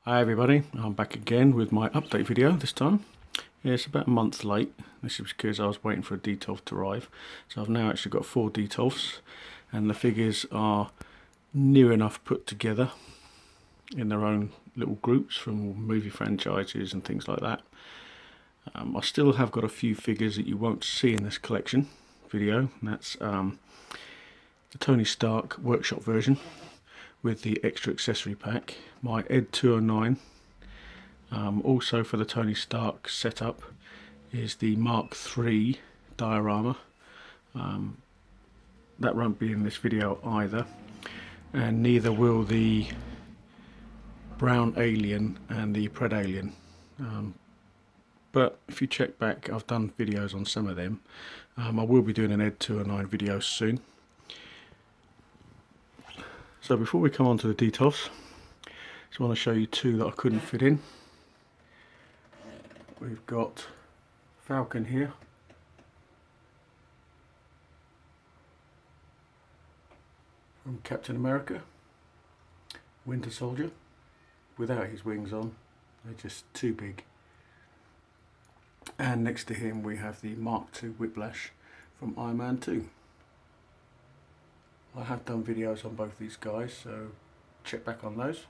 Hi everybody, I'm back again with my update video this time. Yeah, it's about a month late. This is because I was waiting for a detolf to arrive. So I've now actually got 4 detolfs and the figures are near enough put together in their own little groups from movie franchises and things like that. I still have got a few figures that you won't see in this collection video. And that's the Tony Stark workshop version with the extra accessory pack, my Ed 209. Also for the Tony Stark setup is the Mark III diorama. That won't be in this video either, and neither will the Brown Alien and the Pred Alien. But if you check back, I've done videos on some of them. I will be doing an Ed 209 video soon. So before we come on to the detolfs, I just want to show you 2 that I couldn't fit in. We've got Falcon here, from Captain America, Winter Soldier, without his wings on, they're just too big. And next to him we have the Mark II Whiplash from Iron Man 2. I have done videos on both these guys, so check back on those.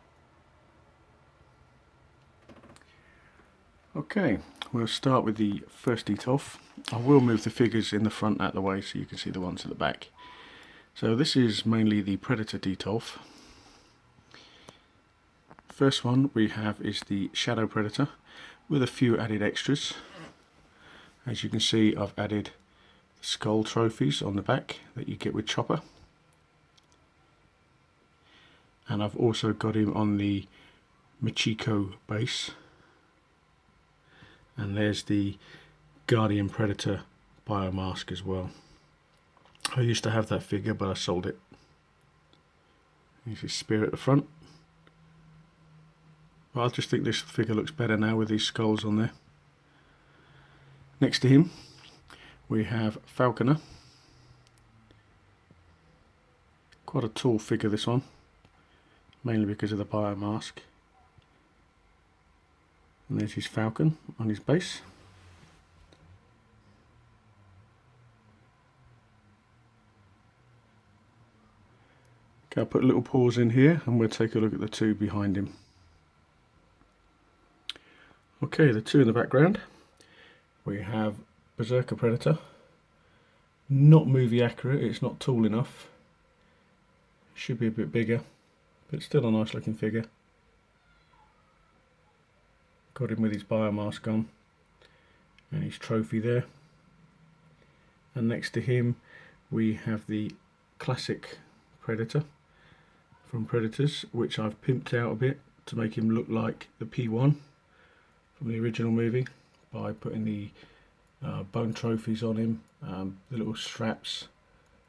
Okay, we'll start with the first detolf. I will move the figures in the front out of the way so you can see the ones at the back. So this is mainly the Predator detolf. First one we have is the Shadow Predator with a few added extras. As you can see, I've added skull trophies on the back that you get with Chopper. And I've also got him on the Machiko base. And there's the Guardian Predator biomask as well. I used to have that figure, but I sold it. Here's his spear at the front. Well, I just think this figure looks better now with these skulls on there. Next to him we have Falconer. Quite a tall figure, this one, mainly because of the biomask. And there's his Falcon on his base. Okay, I'll put a little pause in here and we'll take a look at the 2 behind him. Okay, the 2 in the background, we have Berserker Predator. Not movie accurate, it's not tall enough. Should be a bit bigger, but still a nice looking figure. Got him with his biomask on and his trophy there. And next to him we have the classic Predator from Predators, which I've pimped out a bit to make him look like the P1 from the original movie by putting the bone trophies on him, the little straps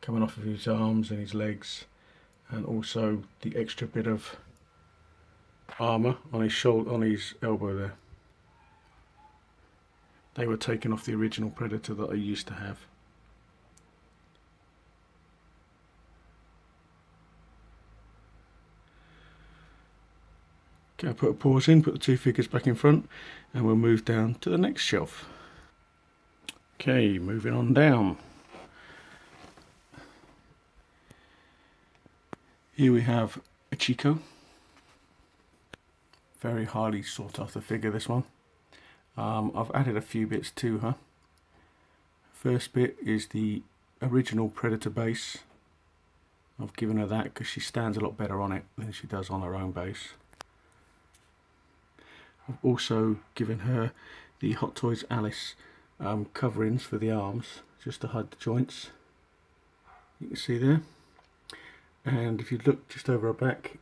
coming off of his arms and his legs, and also the extra bit of armour on his shoulder, on his elbow there. They were taken off the original Predator that I used to have. Okay, I'll put a pause in, put the 2 figures back in front, and we'll move down to the next shelf. Okay, moving on down. Here we have Machiko. Very highly sought after figure, this one. I've added a few bits to her. First bit is the original Predator base. I've given her that because she stands a lot better on it than she does on her own base. I've also given her the Hot Toys Alice coverings for the arms, just to hide the joints. You can see there. And if you look just over her back,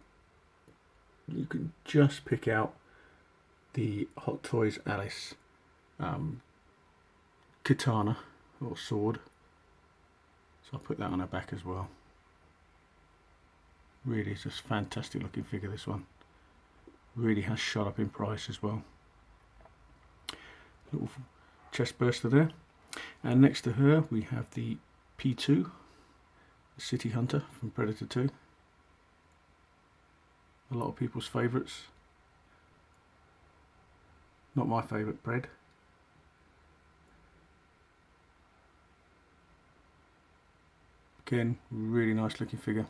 you can just pick out the Hot Toys Alice katana or sword. So I'll put that on her back as well. Really, it's just fantastic looking figure, this one. Really has shot up in price as well. Little chest burster there. And next to her we have the P2, the City Hunter from Predator 2. A lot of people's favourites. Not my favourite bread. Again, really nice looking figure.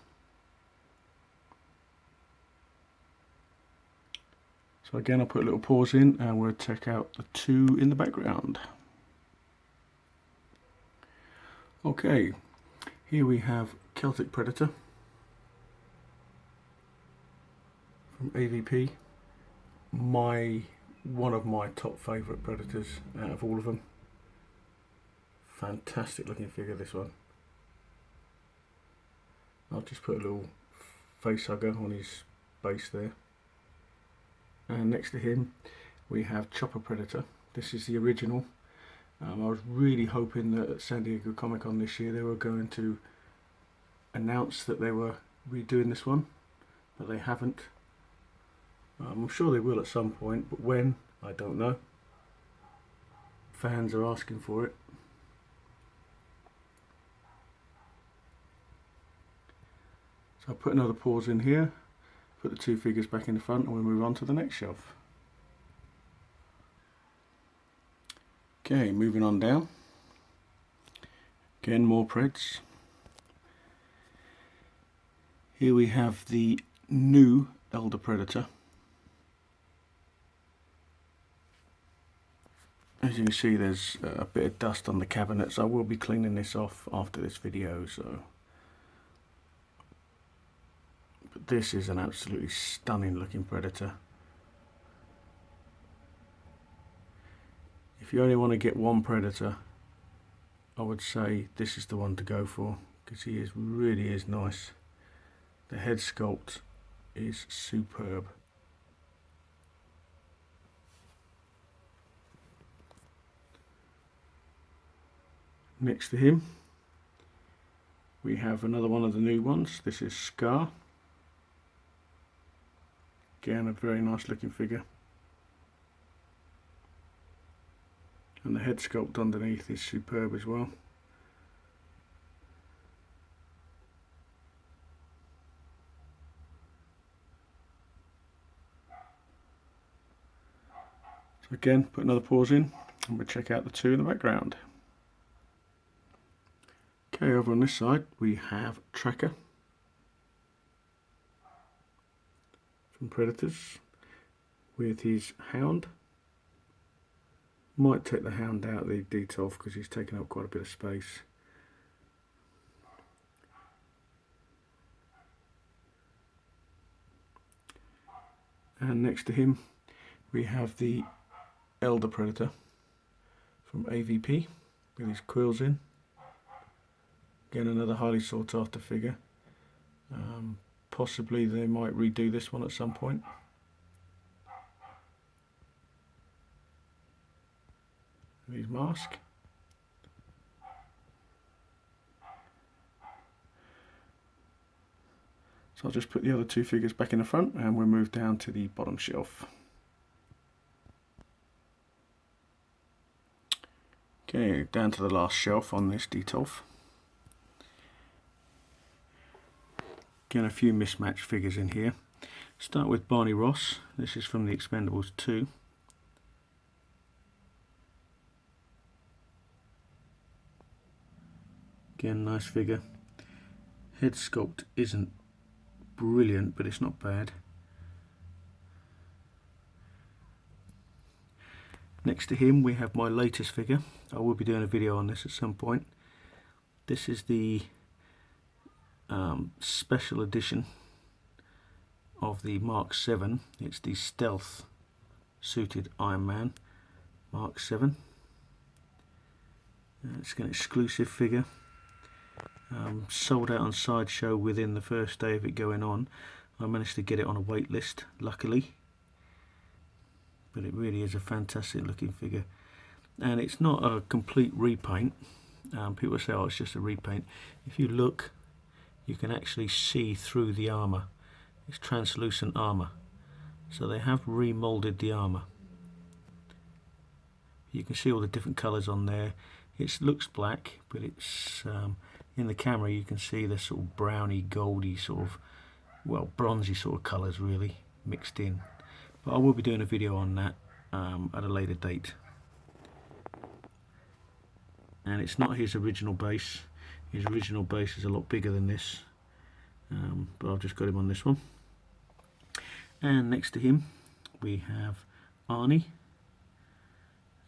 So again, I'll put a little pause in and we'll check out the two in the background. Okay, here we have Celtic Predator from AvP. One of my top favourite Predators out of all of them. Fantastic looking figure, this one. I'll just put a little face hugger on his base there. And next to him we have Chopper Predator. This is the original. I was really hoping that at San Diego Comic Con this year they were going to announce that they were redoing this one, but they haven't. I'm sure they will at some point, but when, I don't know. Fans are asking for it. So I'll put another pause in here, put the two figures back in the front, and we'll move on to the next shelf. Okay, moving on down. Again, more Preds. Here we have the new Elder Predator. As you can see, there's a bit of dust on the cabinets. I will be cleaning this off after this video, so. But this is an absolutely stunning looking Predator. If you only want to get one Predator, I would say this is the one to go for, because he really is nice. The head sculpt is superb. Next to him we have another one of the new ones. This is Scar. Again, a very nice looking figure. And the head sculpt underneath is superb as well. So again, put another pause in and we'll check out the two in the background. Okay, over on this side we have Tracker from Predators with his hound. Might take the hound out of the detail because he's taken up quite a bit of space. And next to him we have the Elder Predator from AvP with his quills in. Again, another highly sought after figure. Possibly they might redo this one at some point. His mask. So I'll just put the other two figures back in the front and we'll move down to the bottom shelf. Okay, down to the last shelf on this detolf. Again, a few mismatched figures in here. Start with Barney Ross. This is from the Expendables 2. Again, nice figure. Head sculpt isn't brilliant, but it's not bad. Next to him we have my latest figure. I will be doing a video on this at some point. This is the special edition of the Mark 7. It's the stealth suited Iron Man Mark 7. It's an exclusive figure. Sold out on Sideshow within the first day of it going on. I managed to get it on a wait list, luckily. But it really is a fantastic looking figure. And it's not a complete repaint. People say, oh, it's just a repaint. If you look, you can actually see through the armour. It's translucent armour. So they have remoulded the armour. You can see all the different colours on there. It looks black, but it's in the camera you can see the sort of browny, goldy sort of, well, bronzy sort of colours really mixed in. But I will be doing a video on that at a later date. And it's not his original base. His original base is a lot bigger than this, but I've just got him on this one. And next to him we have Arnie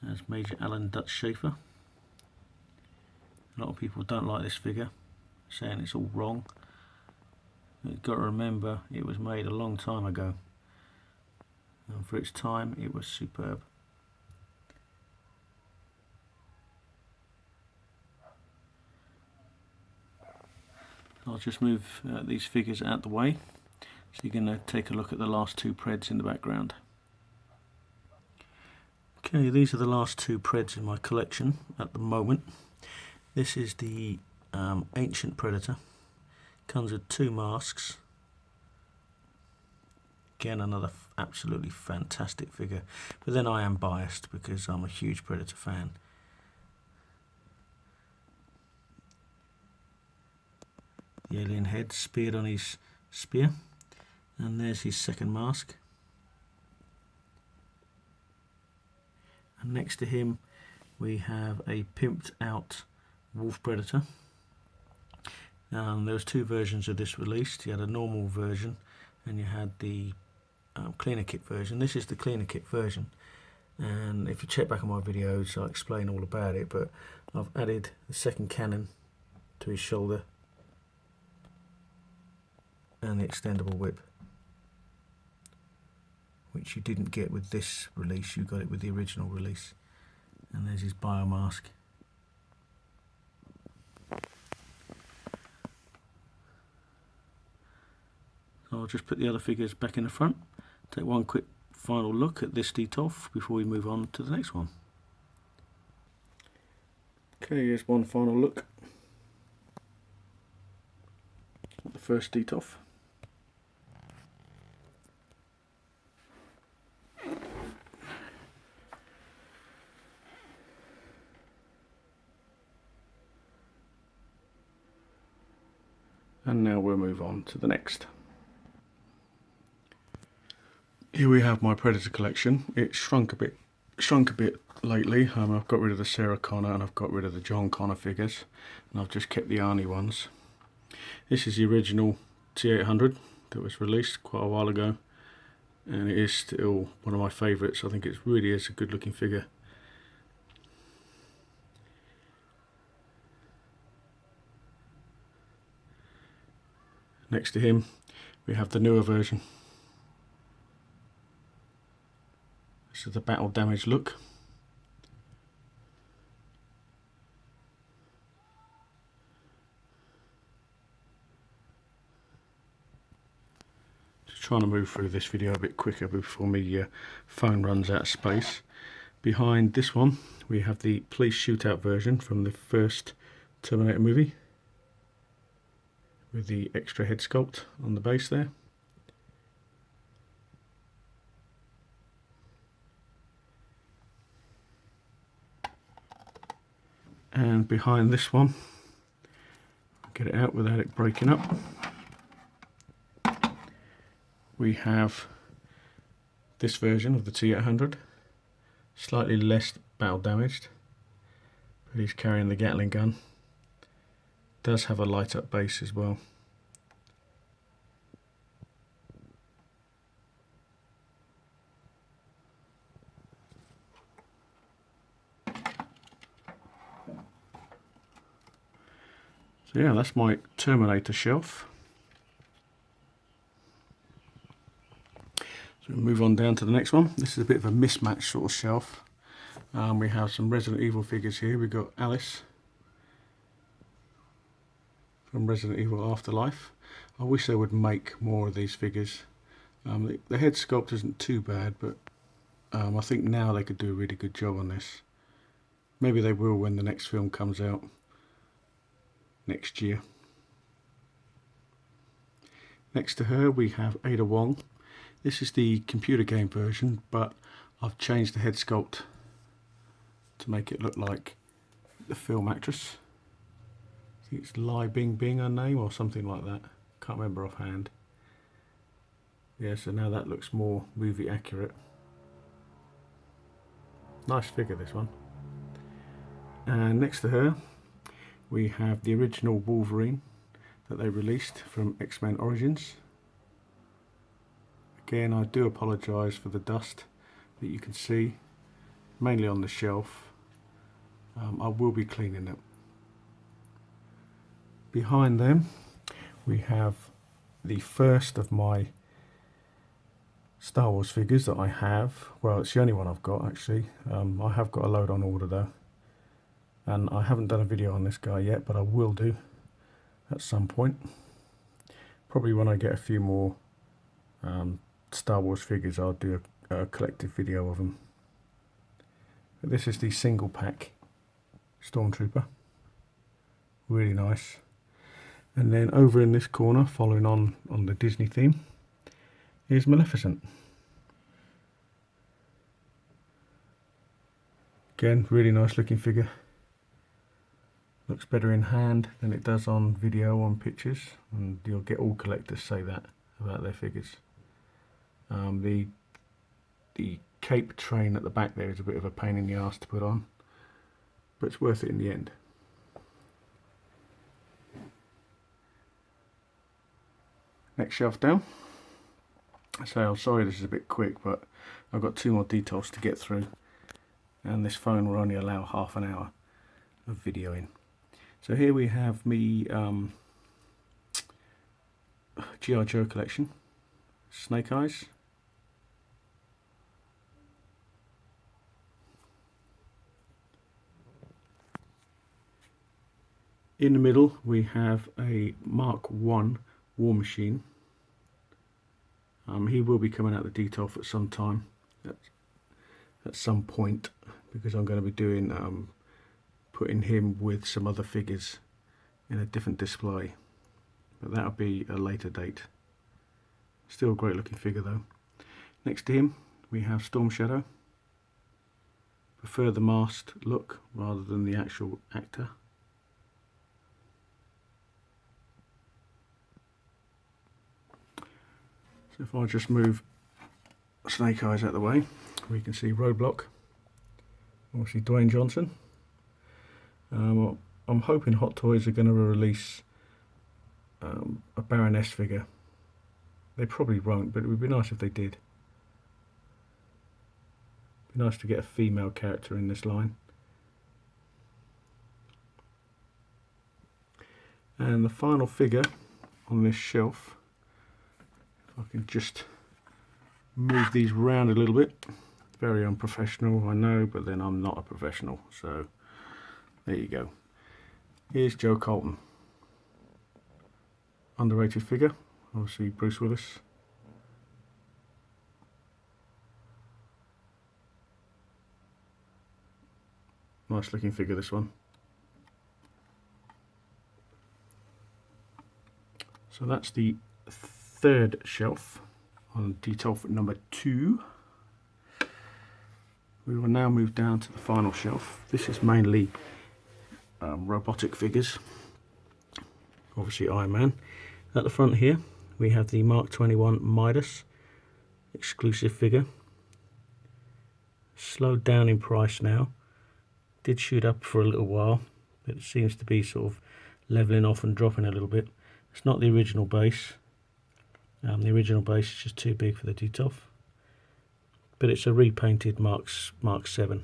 as Major Alan Dutch Schaefer. A lot of people don't like this figure, saying it's all wrong. You've got to remember it was made a long time ago, and for its time it was superb. I'll just move these figures out the way so you're going to take a look at the last two Preds in the background. Okay, these are the last two Preds in my collection at the moment. This is the Ancient Predator. Comes with two masks. Again, another absolutely fantastic figure. But then I am biased because I'm a huge Predator fan. The alien head speared on his spear. And there's his second mask. And next to him we have a pimped out Wolf Predator. There was two versions of this released. You had a normal version and you had the cleaner kit version. This is the cleaner kit version, and if you check back on my videos I explain all about it, but I've added the second cannon to his shoulder and the extendable whip, which you didn't get with this release. You got it with the original release. And there's his biomask. I'll just put the other figures back in the front, take one quick final look at this Detolf before we move on to the next one. Okay, here's one final look at the first Detolf. And now we'll move on to the next. Here we have my Predator collection. It's shrunk a bit lately. I've got rid of the Sarah Connor and I've got rid of the John Connor figures, and I've just kept the Arnie ones. This is the original T800 that was released quite a while ago, and it is still one of my favourites. I think it really is a good looking figure. Next to him we have the newer version. This is the battle damage look. Just trying to move through this video a bit quicker before my phone runs out of space. Behind this one we have the police shootout version from the first Terminator movie, with the extra head sculpt on the base there. And behind this one, get it out without it breaking up, we have this version of the T800, slightly less battle damaged, but he's carrying the Gatling gun. Does have a light up base as well. So yeah, that's my Terminator shelf. So we'll move on down to the next one. This is a bit of a mismatched sort of shelf. We have some Resident Evil figures here. We've got Alice from Resident Evil Afterlife. I wish they would make more of these figures. The head sculpt isn't too bad, but I think now they could do a really good job on this. Maybe they will when the next film comes out next year. Next to her we have Ada Wong. This is the computer game version, but I've changed the head sculpt to make it look like the film actress. I think it's Lai Bing Bing her name or something like that. Can't remember offhand. Yeah, so now that looks more movie accurate. Nice figure, this one. And next to her we have the original Wolverine that they released from X-Men Origins. Again, I do apologise for the dust that you can see, mainly on the shelf. I will be cleaning it. Behind them we have the first of my Star Wars figures that I have. Well, it's the only one I've got actually. I have got a load on order though, and I haven't done a video on this guy yet, but I will do at some point. Probably when I get a few more Star Wars figures, I'll do a collective video of them. But this is the single pack Stormtrooper, really nice. And then over in this corner, following on the Disney theme, is Maleficent. Again, really nice looking figure. Looks better in hand than it does on video, on pictures, and you'll get all collectors say that about their figures. The cape train at the back there is a bit of a pain in the arse to put on, but it's worth it in the end. Next shelf down. So I'm sorry this is a bit quick, but I've got 2 more details to get through, and this phone will only allow half an hour of videoing. So here we have me G.I. Joe collection, Snake Eyes. In the middle we have a Mark I War Machine. He will be coming out the detail for some time, at some point, because I'm going to be doing putting him with some other figures in a different display, but that'll be a later date. Still a great looking figure though. Next to him we have Storm Shadow. Prefer the masked look rather than the actual actor. So if I just move Snake Eyes out of the way, we can see Roadblock, obviously Dwayne Johnson. I'm hoping Hot Toys are going to release a Baroness figure. They probably won't, but it would be nice if they did. It'd be nice to get a female character in this line. And the final figure on this shelf, if I can just move these round a little bit. Very unprofessional, I know, but then I'm not a professional, so there you go. Here's Joe Colton. Underrated figure, obviously Bruce Willis. Nice looking figure, this one. So that's the 3rd shelf on detail for number 2. We will now move down to the final shelf. This is mainly robotic figures, obviously Iron Man. At the front here we have the Mark 21 Midas exclusive figure. Slowed down in price now. Did shoot up for a little while, but it seems to be sort of leveling off and dropping a little bit. It's not the original base. The original base is just too big for the detail, but it's a repainted Mark 7.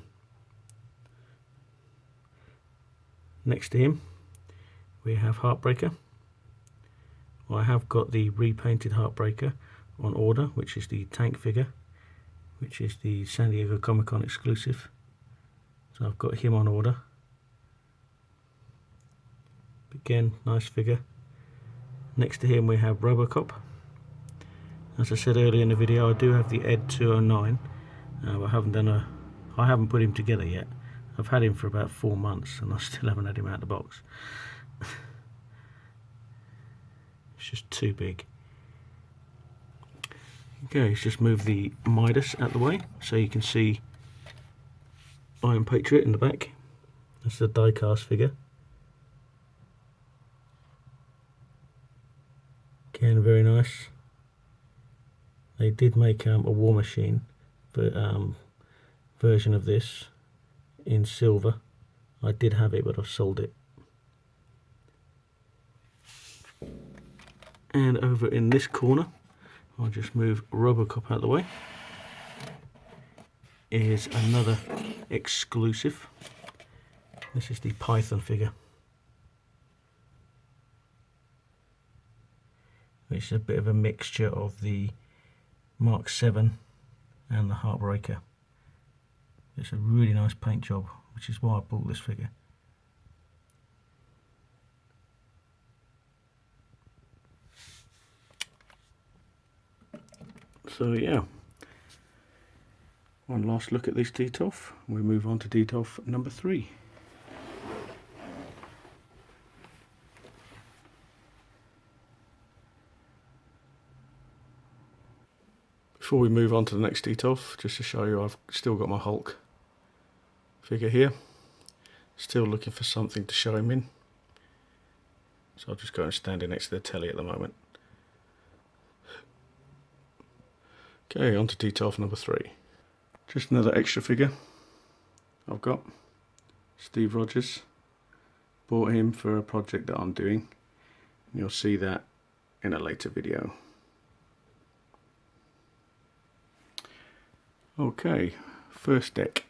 Next to him we have Heartbreaker. Well, I have got the repainted Heartbreaker on order, which is the tank figure, which is the San Diego Comic-Con exclusive. So I've got him on order. Again, nice figure. Next to him we have Robocop. As I said earlier in the video, I do have the Ed 209. I haven't put him together yet. I've had him for about 4 months and I still haven't had him out of the box. It's just too big. Okay, let's just move the Midas out the way so you can see Iron Patriot in the back. That's the die-cast figure. Again, very nice. They did make a War Machine, but version of this in silver. I did have it, but I've sold it. And over in this corner, I'll just move Robocop out of the way, is another exclusive. This is the Python figure. It's a bit of a mixture of the Mark 7 and the Heartbreaker. It's a really nice paint job, which is why I bought this figure. So yeah, one last look at this Detolf. We move on to Detolf number 3. Before we move on to the next Detolf, just to show you, I've still got my Hulk figure here. Still looking for something to show him in. So I'll just go and stand in next to the telly at the moment. Okay, on to Detolf number 3. Just another extra figure I've got. Steve Rogers. Bought him for a project that I'm doing. You'll see that in a later video. Okay, first deck.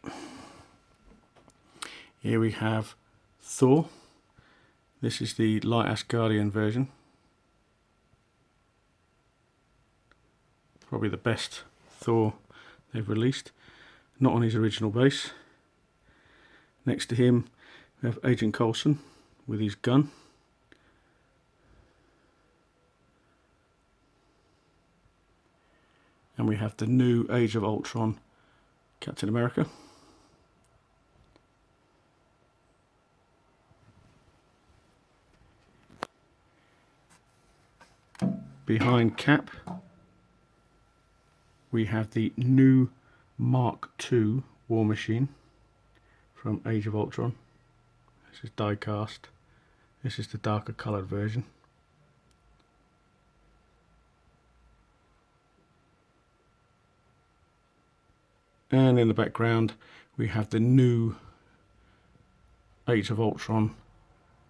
Here we have Thor. This is the Light Asgardian version. Probably the best Thor they've released. Not on his original base. Next to him we have Agent Coulson with his gun. And we have the new Age of Ultron Captain America. Behind Cap we have the new Mark II War Machine from Age of Ultron. This is die cast. This is the darker coloured version. And in the background we have the new Age of Ultron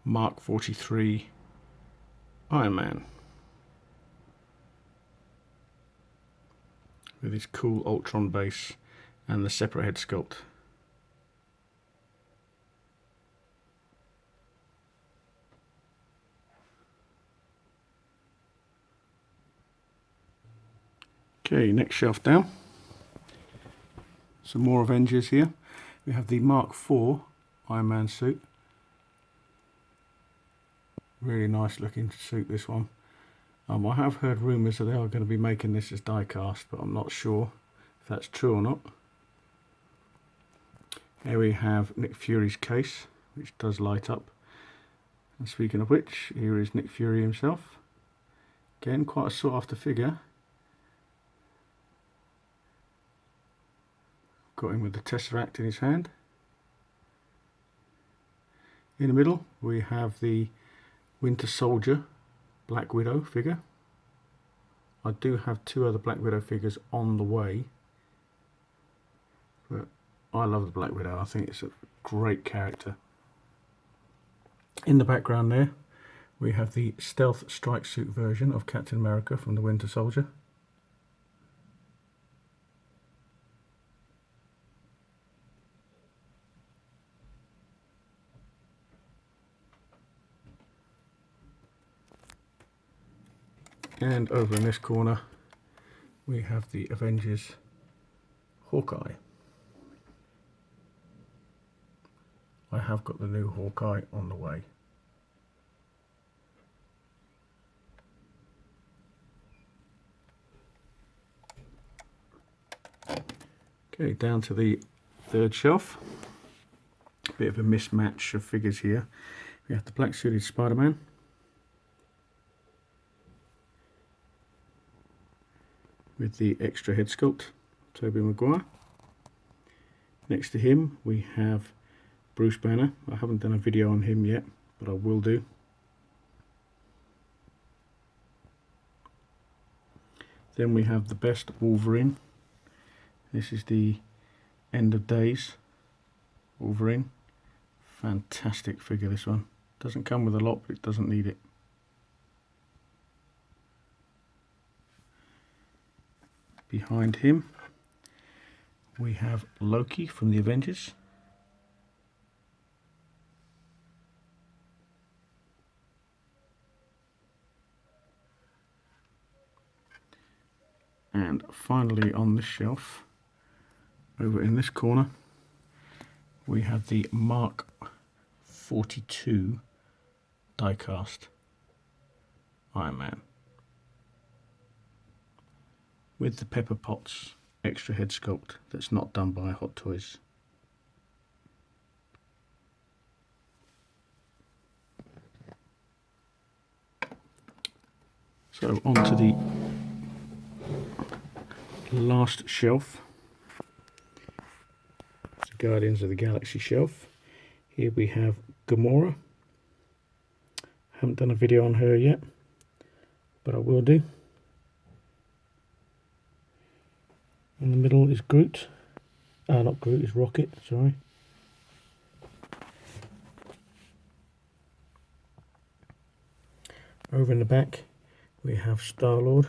Mark 43 Iron Man with his cool Ultron base and the separate head sculpt. Okay, next shelf down. Some more Avengers here. We have the Mark IV Iron Man suit. Really nice looking suit, this one. I have heard rumours that they are going to be making this as die cast, but I'm not sure if that's true or not. Here we have Nick Fury's case, which does light up. And speaking of which, here is Nick Fury himself. Again, quite a sought after figure. Got him with the Tesseract in his hand. In the middle we have the Winter Soldier Black Widow figure. I do have 2 other Black Widow figures on the way, but I love the Black Widow. I think it's a great character. In the background there we have the Stealth Strike Suit version of Captain America from the Winter Soldier. And over in this corner we have the Avengers Hawkeye. I have got the new Hawkeye on the way. Okay, down to the third shelf. A bit of a mismatch of figures here. We have the black suited Spider-Man. With the extra head sculpt, Tobey Maguire. Next to him we have Bruce Banner. I haven't done a video on him yet, but I will do. Then we have the best Wolverine. This is the End of Days Wolverine. Fantastic figure, this one. Doesn't come with a lot, but it doesn't need it. Behind him we have Loki from the Avengers. And finally on this shelf, over in this corner, we have the Mark 42 die-cast Iron Man with the Pepper Potts extra head sculpt that's not done by Hot Toys. So on to the last shelf, the Guardians of the Galaxy shelf. Here we have Gamora. Haven't done a video on her yet, but I will do. In the middle is Groot. Not Groot, is Rocket, sorry. Over in the back we have Star-Lord.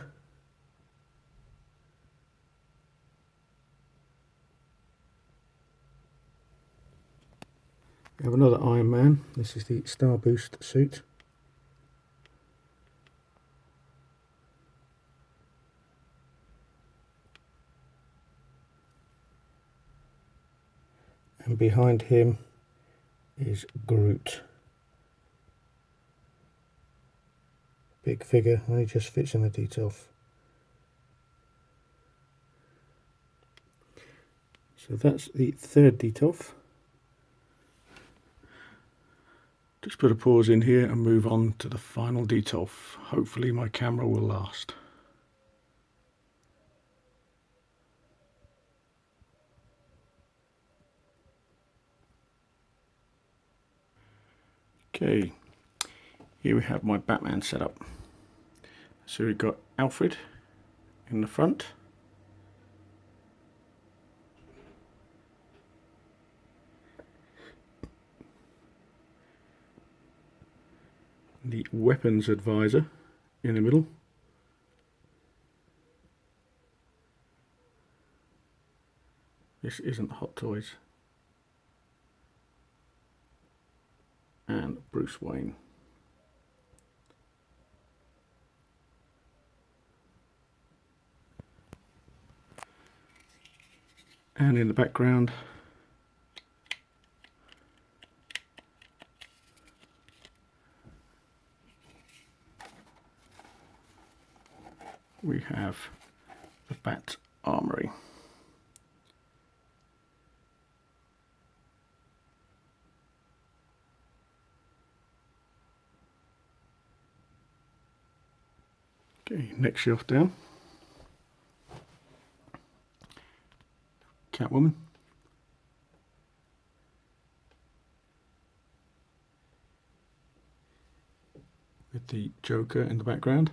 We have another Iron Man. This is the Star Boost suit. And behind him is Groot. Big figure, only just fits in the detail. So that's the third detail. Just put a pause in here and move on to the final detail. Hopefully my camera will last. Okay, here we have my Batman setup. So we've got Alfred in the front. The weapons advisor in the middle. This isn't Hot Toys. And Bruce Wayne. And in the background we have the Bat Armory. Okay, next shelf down. Catwoman. With the Joker in the background.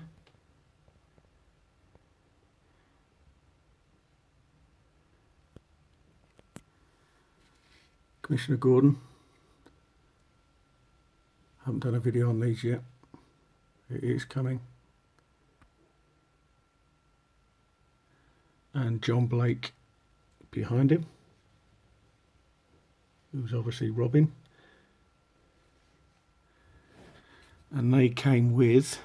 Commissioner Gordon. Haven't done a video on these yet. It is coming. And John Blake behind him, who's obviously Robin. And they came with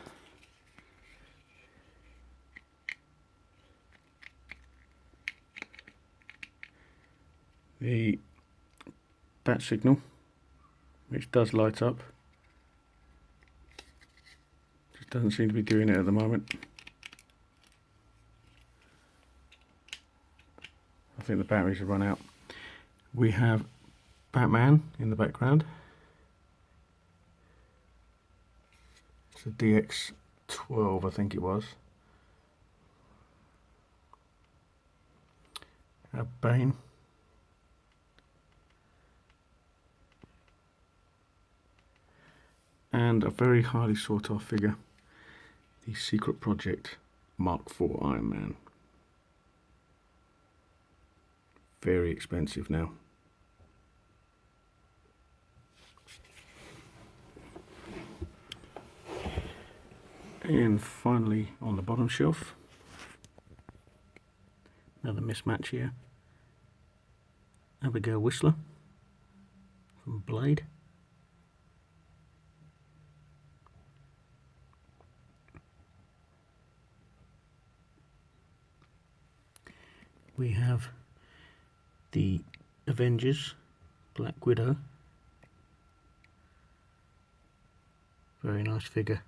the bat signal, which does light up. Just doesn't seem to be doing it at the moment. I think the batteries have run out. We have Batman in the background. It's a DX12, I think it was. Have Bane. And a very highly sought after figure, the Secret Project Mark IV Iron Man. very expensive now. And finally, on the bottom shelf, another mismatch here. Abigail Whistler from Blade. We have the Avengers, Black Widow. Very nice figure.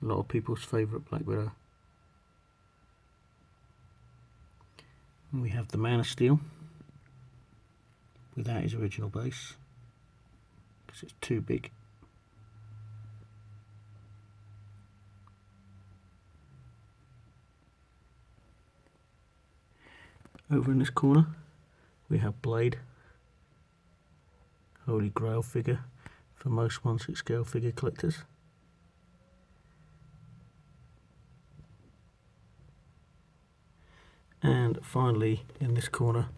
A lot of people's favourite Black Widow. And we have the Man of Steel without his original base because it's too big. Over in this corner we have Blade, Holy Grail figure for most 1/6 scale figure collectors. And finally, in this corner,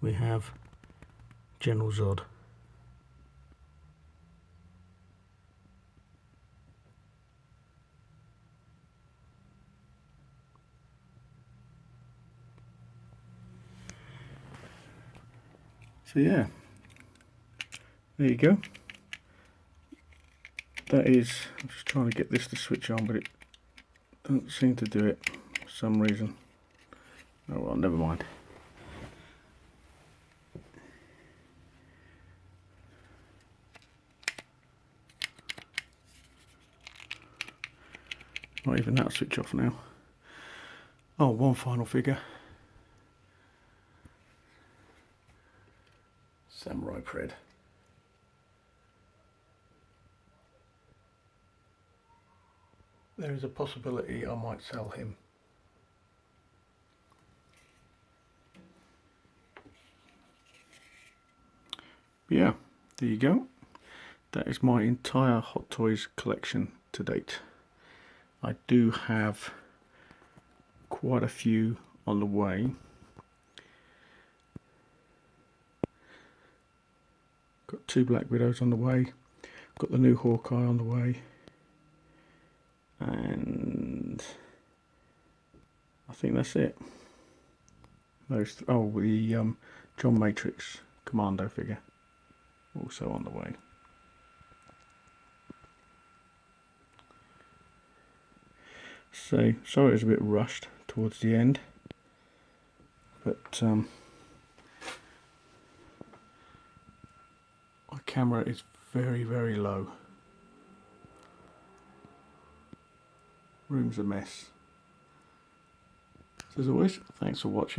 we have General Zod. So yeah, there you go. That is, I'm just trying to get this to switch on, but it doesn't seem to do it for some reason. Oh well, never mind. Not even that switch off now. Oh, one final figure. Samurai Pred. There is a possibility I might sell him. Yeah, there you go. That is my entire Hot Toys collection to date. I do have quite a few on the way. Got 2 Black Widows on the way. Got the new Hawkeye on the way. And I think that's it. Those the John Matrix Commando figure also on the way. So sorry it's a bit rushed towards the end, but my camera is very low. Room's a mess. So as always, thanks for watching.